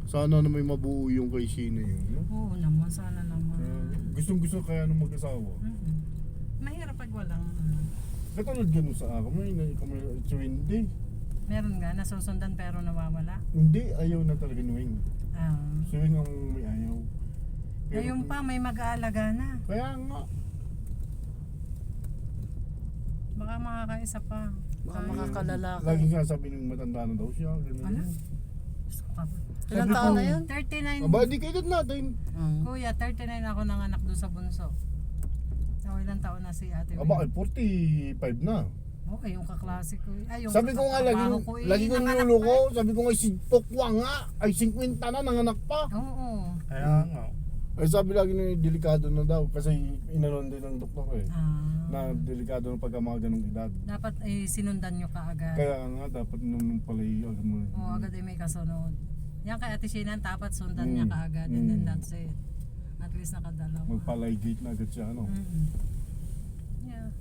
Sana na may mabuo yung kay Sheena yun. No? Oo naman, sana naman. Gustong gusto kaya nung mag-asawa. Mahirap pag walang Katulad ganun sa akin, may hindi. meron nga, nasusundan pero nawawala. Hindi, ayaw na talaga ni Wing. Ah. Si Wing ang may ayaw. Ngayon pa, may mag-aalaga na. Kaya nga. Baka makakaisa pa. Baka makakalalaki. Lagi nga sabi ng matanda na daw siya. Ganun. Ano? Ilang taon na yun? 39. Aba, di kayo natin. Kuya, 39 ako nanganak doon sa bunso. So, ilang taon na si Ate Aba, Wing? 45 na. Okay, yung kaklase ko. Ay, yung Sabi ko nga, katrabaho ko, lagi ko nanganak nilulo pa ko. Sabi ko nga, si Pokwa nga, ay 50 na, nanganak pa. Oo. Kaya nga. Ay sabi lagi na delikado na daw kasi inanon din ng doktor eh. Ah. Na delikado na pagka mga ganong edad. Dapat sinundan nyo kaagad. Kaya nga dapat nung pala agad mo. Oo, agad ay may kasunod. Yan kay Ate Sheena, dapat sundan niya kaagad. And then that's it. At least nakadalawa. Magpalaygate na agad siya, ano? Yeah.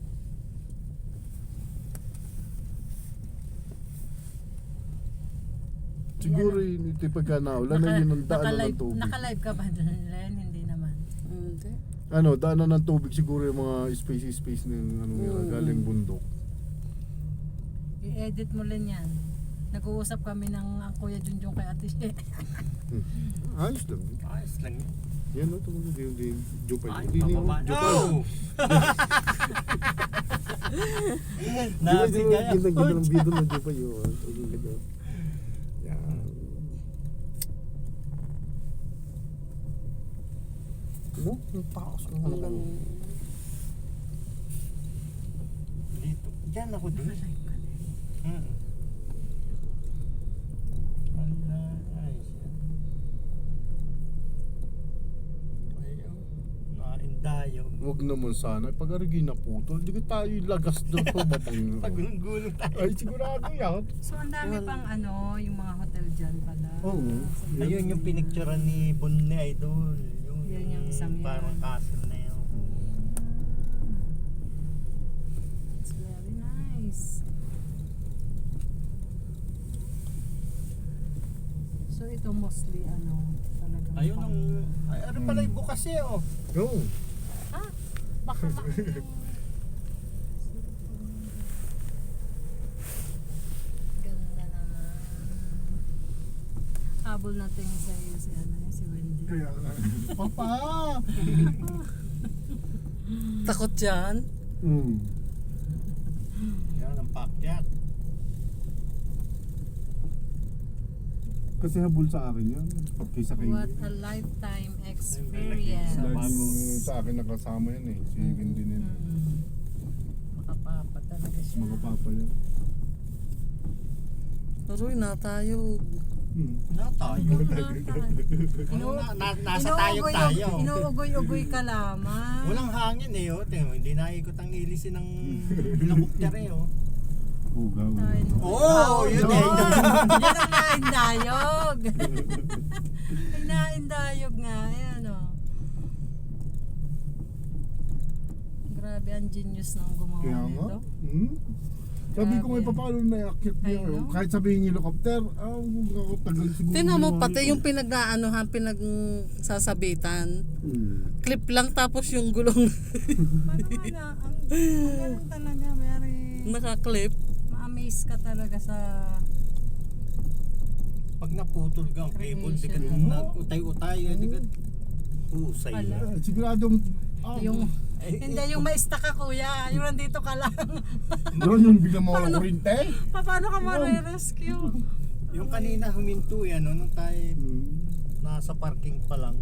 Siguro yun, ito pagka naulan na yun ang daanan ng tubig. Naka-live ka ba dun, Len? Hindi naman. Hindi. Ano, daanan ng tubig siguro yung mga space ng ano yun, galing bundok. I-edit mo lang yan. Nag-uusap kami ng ang Kuya Junjun kay Ate Sheena. Ayos lang. Ayos lang yun. Yan o, tumulong yung Jopay. Ay, Hindi niyo, pababa. Jopay. Oh! Nabigay ako. Ganda ng video ng Jopay yun. Yan. Ano? Yung taas ko. Hanggang Dito. Diyan ako din. Ayos yan. Ayaw. Naindayog. Huwag naman sana. Pag arigi na puto, hindi ko tayo lagas doon. Pagulong-gulong tayo. Ay, sigurado yan. So ang dami pang ano, yung mga hotel dyan pala. Oo. Ayun yung pinicturean ni Bonne Idol. Yun yung isang yan. Parang castle na yun. It's very nice. So ito mostly ano, talagang Ayun ang... Ay, ano pala yung bukas eh oh. Oo. baka ganda naman. Habol natin sa iyo si ano, si Wendy. Kaya nga. Papa! takot dyan. Yan ang pakyat. Kasi habol sa akin yan. Kaysa kayo. What a lifetime experience. Laging sa akin nakasama yan eh. Si Wendy din. Makapapa talaga siya. Mga papa yan. Tuloy na tayo. Na tayo. Nasa tayo tayo. Inuugoy-ugoy ka lamang. Walang hangin eh oh. Tingnan mo, hindi naikot ang ilisin ng helicopter eh oh. Ugaw. Oh, yun eh. Yan ang naindayog. Ay, naindayog nga. Ayan o. Grabe, ang genius ng gumawa Kaya nga. nito. Sabi ko Grabe. may paano na iakit niya. I know. Kahit sabihin yung helicopter, tagal siguro. Tingnan mo yung pati ano. yung pinag-aanohan, pinagsasabitan. Clip lang tapos yung gulong Paano nga na? Ang galing talaga. Very... naka-clip. Ma-amaze ka talaga sa... Pag naputol ka ang cable, di ka Creation. nag-utay-utay, di ka husay Ala. na. Siguradong Yung... Hindi, yung maista ka kuya. Yung nandito ka lang. doon yung biglang mawala kurinte. Paano ka ma-rescue? Yung kanina huminto yan, nung tayo nasa parking pa lang.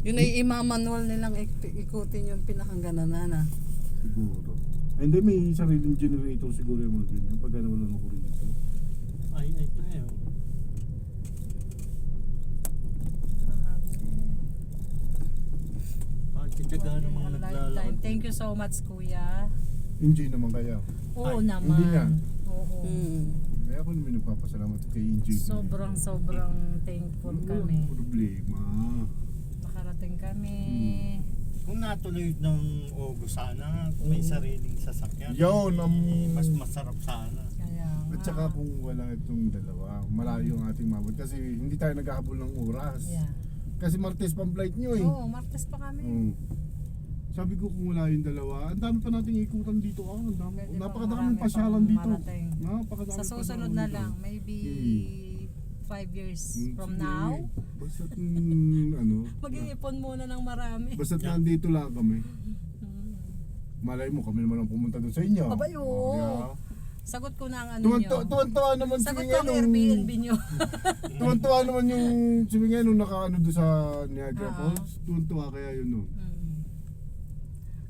Yun ay imamanual nilang ikutin yung pinakaganan na. Siguro. Hindi, may sariling generator siguro yung mga ganyan. Pag wala ng kurinte. Ay, ito eh. oh. Titiyagaan ng mga naglalakad. Lifetime. Thank you so much kuya. Enjoy naman kaya. Oo Ay, naman. hindi nga. Oo. Kaya ako naman nagpapasalamat kay Enjoy. Sobrang thankful kami. Walang problema. Nakarating kami. Kung natuloy ng August sana, may sariling sasakyan. Yun, mas masarap sana. Kaya nga. At At saka kung wala itong dalawa, malayo ang ating mabot kasi hindi tayo naghahabol ng oras. Yeah. Kasi Martes pang flight nyo eh. Oo, Martes pa kami. Oo. Sabi ko kung wala yung dalawa, ang dami pa nating ikutan dito. Ang dami, Pwede pa napakadaming marami pasyalan pang dito. marating. Napakadaming Sa susunod pasyalan na dito. lang, maybe 5 years from Sige. now, Basta ano, mag-iipon muna ng marami. basta nandito lang kami. Malay mo, kami naman ang pumunta doon sa inyo. Abay, oo. Yeah. Sagot ko na ang ano nyo. Tuwan-tuwa naman Sagot si ko ang Airbnb nyo. Tuwan-tuwa naman yung sumingay nung nakaano doon sa Niagara Oo. Falls. Tuwan-tuwa kaya yun no.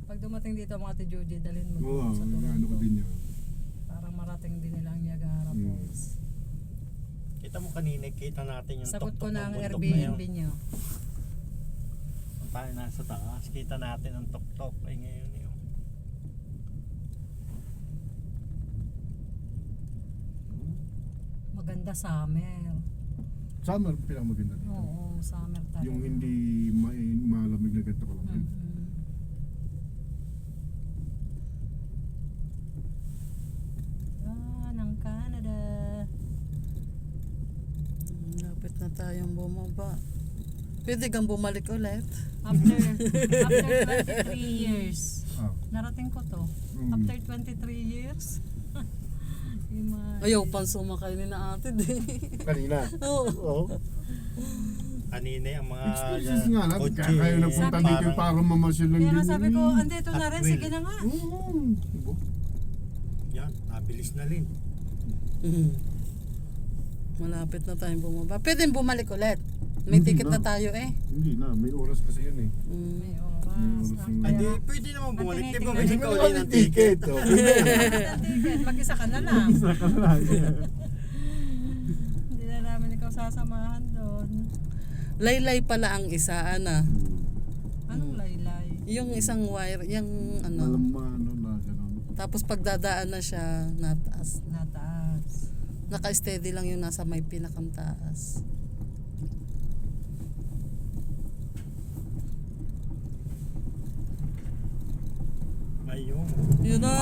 Pag dumating dito mga Ate Joji, dalhin mo Oo, sa ano ko Toronto. din yun. Para marating din nila ang Niagara Falls. Kita mo kanina, kita natin yung Sagot ko tuktok na ng ang bundok na Airbnb yun. nyo. Kung tayo nasa taas, kita natin ang tuktok. Ay ngayon yun. Maganda summer. Summer pinakamaganda dito. Oo, summer talaga. Yung hindi malamig na ganito kalamig. Ng Canada. Lapit na tayong bumaba. Pwede kang bumalik ulit. After 23 years. Ah. Narating ko to. After 23 years. Imagine. Ayaw pang sumakay ni na ate din. Kanina. Oo. Oo. Kanina yung mga Experiences nga lang. kotse, Kaya kayo nagpunta Sabi- dito para mamasyal lang Kaya din. nga sabi ko, andito na Hot rin. wheel. Sige na nga. Oo. Yan, nabilis na rin. Malapit na tayong bumaba. Pwede bumalik ulit. May Hindi ticket na na. tayo eh. Hindi na, may oras kasi yun eh. May May oras. oras yung- Hindi, Kaya, pwede naman bumalik. Di ba Ang bili ka uli ng ticket? oh. ticket. Mag-isa ka na lang. Isa ka na lang. Hindi na namin ikaw sasamahan doon. Laylay pala ang isa, ana. Anong laylay? Yung isang wire, yung ano. Malamang na gano'n. Tapos pagdadaan na siya, nataas. Nataas. Naka-steady lang yung nasa may pinakang taas. Ayun. Yun na!